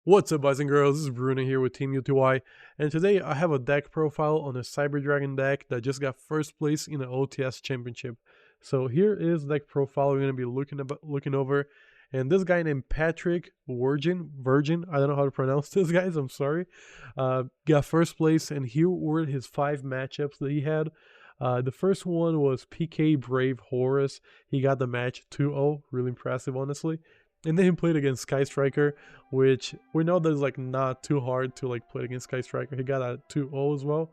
What's up, boys and girls? This is Bruno here with Team UTY, and today I have a deck profile on a Cyber Dragon deck that just got first place in the OTS Championship. So here is the deck profile we're going to be looking over, and this guy named Patrick Virgin, I don't know how to pronounce this, guys, I'm sorry, got first place, and here were his 5 matchups that he had. The first one was PK Brave Horus. He got the match 2-0, really impressive, honestly. And then he played against Sky Striker, which we know that is like not too hard to like play against Sky Striker. He got a 2-0 as well.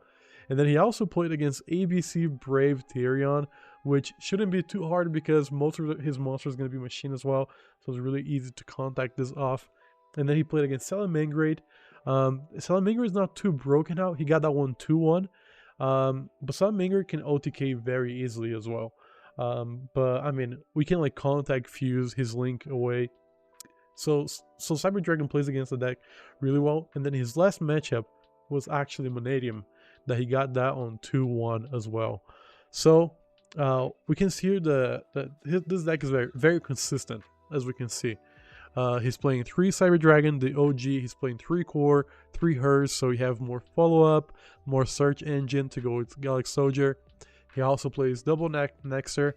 And then he also played against ABC Brave Tyrion, which shouldn't be too hard because most of his monster is going to be machine as well. So it's really easy to contact this off. And then he played against Salamangreat. Salamangreat is not too broken out. He got that one 2-1. But Salamangreat can OTK very easily as well. But I mean, we can like contact fuse his link away. So Cyber Dragon plays against the deck really well. And then his last matchup was actually Monadium, that he got that on 2-1 as well. So we can see here this deck is very consistent, as we can see. He's playing 3 Cyber Dragon, the OG. He's playing 3 core, 3 hers, so you have more follow-up, more search engine to go with Galaxy Soldier. He also plays double Nexer.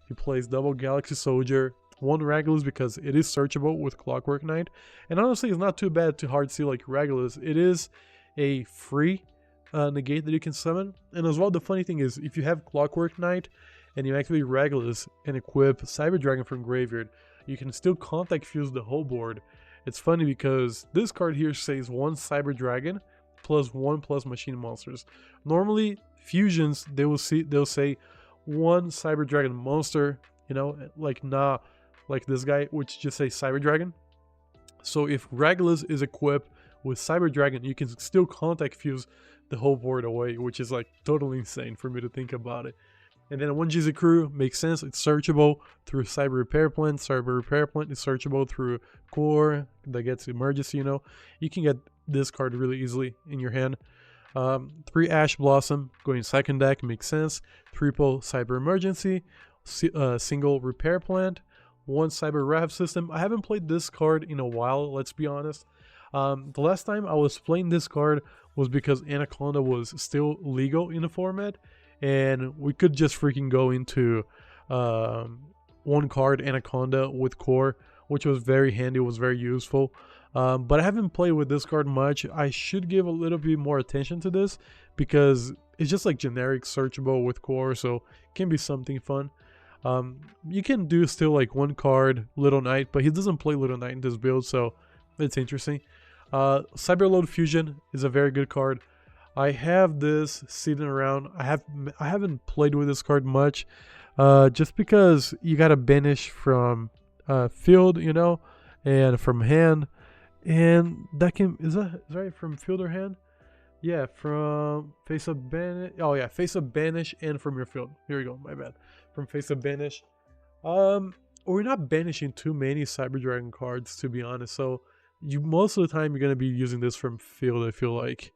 He plays double Galaxy Soldier, 1 Regulus because it is searchable with Clockwork Knight. And honestly, it's not too bad to hard see like Regulus. It is a free negate that you can summon. And as well, the funny thing is, if you have Clockwork Knight and you activate Regulus and equip Cyber Dragon from Graveyard, you can still contact fuse the whole board. It's funny because this card here says 1 Cyber Dragon plus 1+ machine monsters. Normally fusions, they'll say 1 Cyber Dragon monster, you know, like not like this guy, which just say Cyber Dragon. So if Regulus is equipped with Cyber Dragon, you can still contact fuse the whole board away, which is like totally insane for me to think about it. And then 1 GZ Crew makes sense. It's searchable through Cyber Repair Plant. Cyber Repair Plant is searchable through Core that gets Emergency, you know. You can get this card really easily in your hand. 3 Ash Blossom going second deck makes sense. Triple Cyber Emergency, single Repair Plant, 1 Cyber Rev System. I haven't played this card in a while, let's be honest. The last time I was playing this card was because Anaconda was still legal in the format, and we could just freaking go into 1 card Anaconda with Core, which was very handy, was very useful. But I haven't played with this card much. I should give a little bit more attention to this because it's just like generic searchable with Core, so it can be something fun. You can do still like 1 card Little Knight, but he doesn't play Little Knight in this build, so it's interesting. Cyberload Fusion is a very good card. I have this sitting around. I haven't played with this card much, just because you gotta banish from field, you know, and from hand, and that can is that right from field or hand? Yeah, from face up banish. Oh yeah, face up banish and from your field. Here we go. My bad. From face up banish. We're not banishing too many Cyber Dragon cards, to be honest. So most of the time you're gonna be using this from field, I feel like.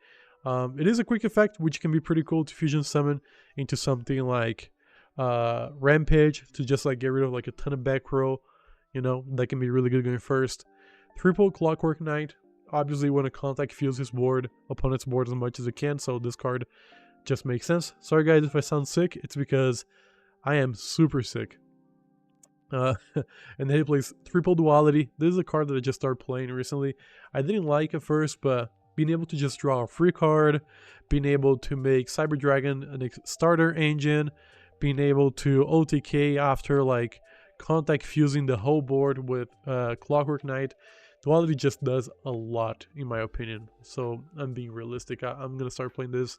It is a quick effect, which can be pretty cool to fusion summon into something like Rampage to just like get rid of like a ton of back row, you know, that can be really good going first. Triple Clockwork Knight, obviously want to contact fuse his board, opponent's board as much as it can, so this card just makes sense. Sorry guys if I sound sick, it's because I am super sick. And then he plays Triple Duality. This is a card that I just started playing recently. I didn't like it first, but being able to just draw a free card, being able to make Cyber Dragon a starter engine, being able to OTK after like contact fusing the whole board with Clockwork Knight, Duality just does a lot in my opinion. So I'm being realistic. I'm gonna start playing this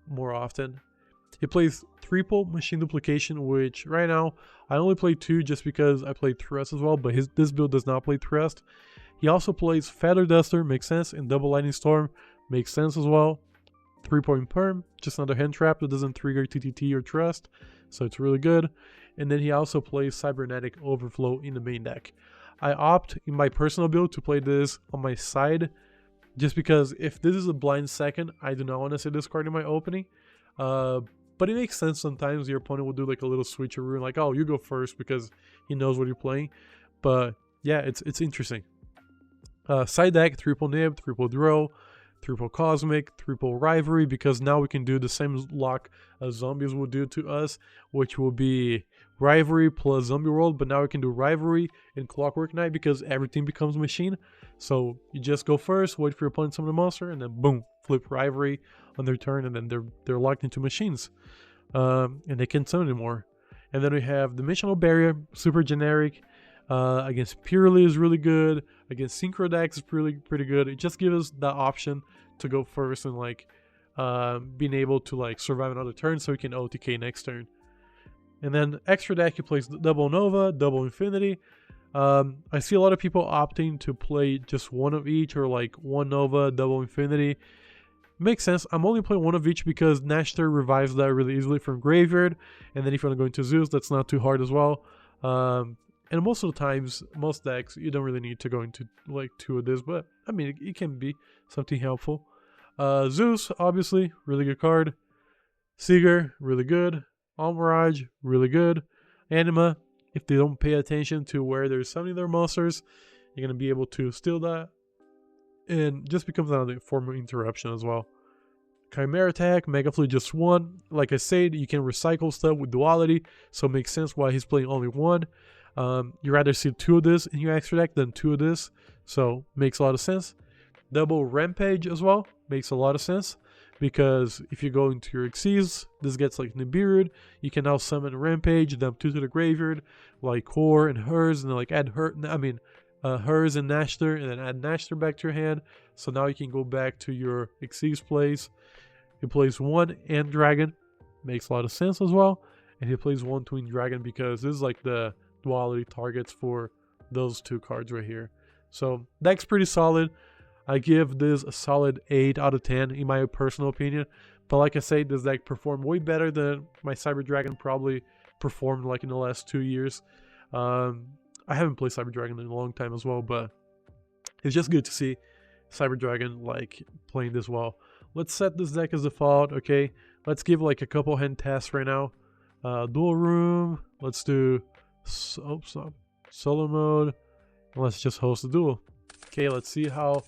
more often. He plays triple Machine Duplication, which right now I only play 2 just because I play Thrust as well, but this build does not play Thrust. He also plays Feather Duster, makes sense, and Double Lightning Storm, makes sense as well. 3-point Perm, just another hand trap that doesn't trigger TTT or Trust, so it's really good. And then he also plays Cybernetic Overflow in the main deck. I opt in my personal build to play this on my side, just because if this is a blind second, I do not want to see this card in my opening. But it makes sense sometimes your opponent will do like a little switcheroo, like, oh, you go first because he knows what you're playing. But yeah, it's interesting. Side deck, triple nib, triple draw, triple cosmic, triple rivalry, because now we can do the same lock as zombies will do to us, which will be rivalry plus zombie world, but now we can do rivalry in Clockwork Knight because everything becomes machine. So you just go first, wait for your opponent to summon a monster, and then boom, flip rivalry on their turn, and then they're locked into machines, and they can't summon anymore. And then we have Dimensional Barrier, super generic. Against Purely is really good. Against Synchro decks is pretty good. It just gives us the option to go first and like being able to like survive another turn so we can OTK next turn. And then extra deck, he plays double Nova, double Infinity. I see a lot of people opting to play just one of each, or like one Nova, double Infinity. Makes sense. I'm only playing one of each because Nashter revives that really easily from graveyard, and then if you want to go into Zeus, that's not too hard as well. And most of the times, most decks, you don't really need to go into like two of this, but I mean, it can be something helpful. Zeus, obviously, really good card. Seeger, really good. Almirage, really good. Anima, if they don't pay attention to where they're summoning their monsters, you're going to be able to steal that. And just becomes another form of interruption as well. Chimera attack, Mega Flute just one. Like I said, you can recycle stuff with duality, so it makes sense why he's playing only one. You rather see two of this in your extra deck than two of this, so makes a lot of sense. Double Rampage as well makes a lot of sense, because if you go into your Xyz, this gets like Nibiru, you can now summon Rampage, dump two to the graveyard, like Core and Hers, and then like add Hers and Nashter, and then add Nashter back to your hand. So now you can go back to your Xyz plays. He plays one End Dragon, makes a lot of sense as well, and he plays one Twin Dragon because this is like the duality targets for those two cards right here. So deck's pretty solid. I give this a solid 8 out of 10 in my personal opinion. But like I said, this deck performed way better than my Cyber Dragon probably performed like in the last 2 years. I haven't played Cyber Dragon in a long time as well, but it's just good to see Cyber Dragon like playing this well. Let's set this deck as default, okay? Let's give like a couple hand tests right now. Dual Room, let's do solo mode, and let's just host the duel. Okay, let's see how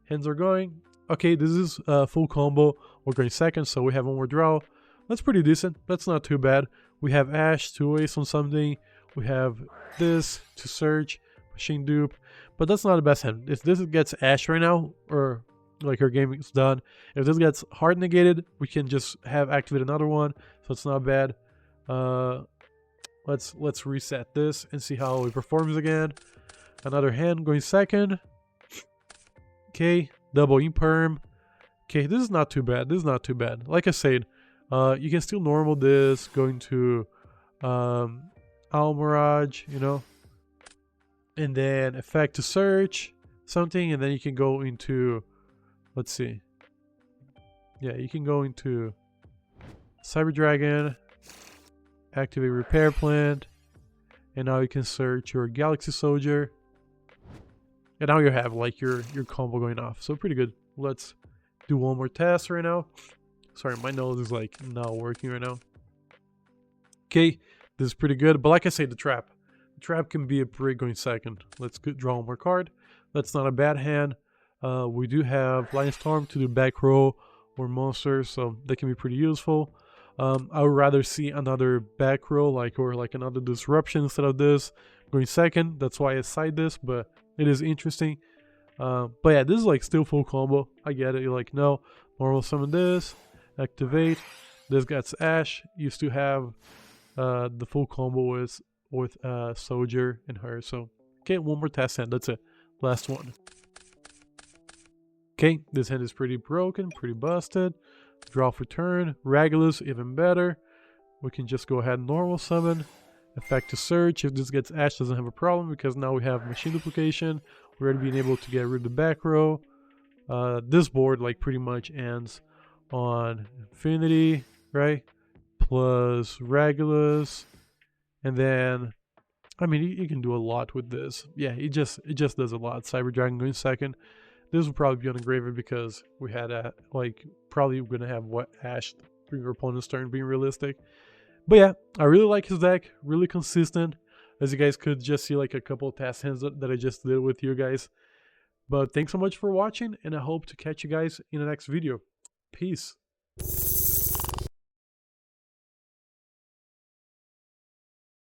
hands are going. Okay, this is full combo. We're going second, so we have one more draw. That's pretty decent. That's not too bad. We have Ash to waste on something. We have this to search, machine dupe, but that's not the best hand. If this gets Ash right now, or like her game is done, if this gets hard negated, we can just have activate another one, so it's not bad. Let's reset this and see how it performs again. Another hand going second. Okay, double Imperm. Okay, this is not too bad. This is not too bad. Like I said, you can still normal this, going to Almirage, you know, and then effect to search something, and then you can go into, let's see. Yeah, you can go into Cyber Dragon, activate Repair Plant, and now you can search your Galaxy Soldier. And now you have like your combo going off. So pretty good. Let's do one more test right now. Sorry, my nose is like not working right now. Okay, this is pretty good. But like I say, the trap. The trap can be a break going second. Let's draw one more card. That's not a bad hand. We do have Lion Storm to do back row or monsters, so that can be pretty useful. I would rather see another back row, or another disruption instead of this going second. That's why I side this, but it is interesting. But yeah, this is like still full combo. I get it. You're like, no, normal summon this, activate. This gets Ash. You still have the full combo with Soldier and her. So okay, one more test hand. That's it. Last one. Okay, this hand is pretty broken, pretty busted. Draw for turn. Regulus, even better. We can just go ahead and normal summon. Effect to search. If this gets Ash, doesn't have a problem because now we have machine duplication. We're already being able to get rid of the back row. This board like pretty much ends on Infinity, right? Plus Regulus, and then I mean you can do a lot with this. Yeah, it just does a lot. Cyber Dragon going second. This will probably be on the graveyard because we had probably gonna have what Ash through your opponent's turn, being realistic. But yeah, I really like his deck, really consistent. As you guys could just see like a couple of test hands that I just did with you guys. But thanks so much for watching, and I hope to catch you guys in the next video. Peace.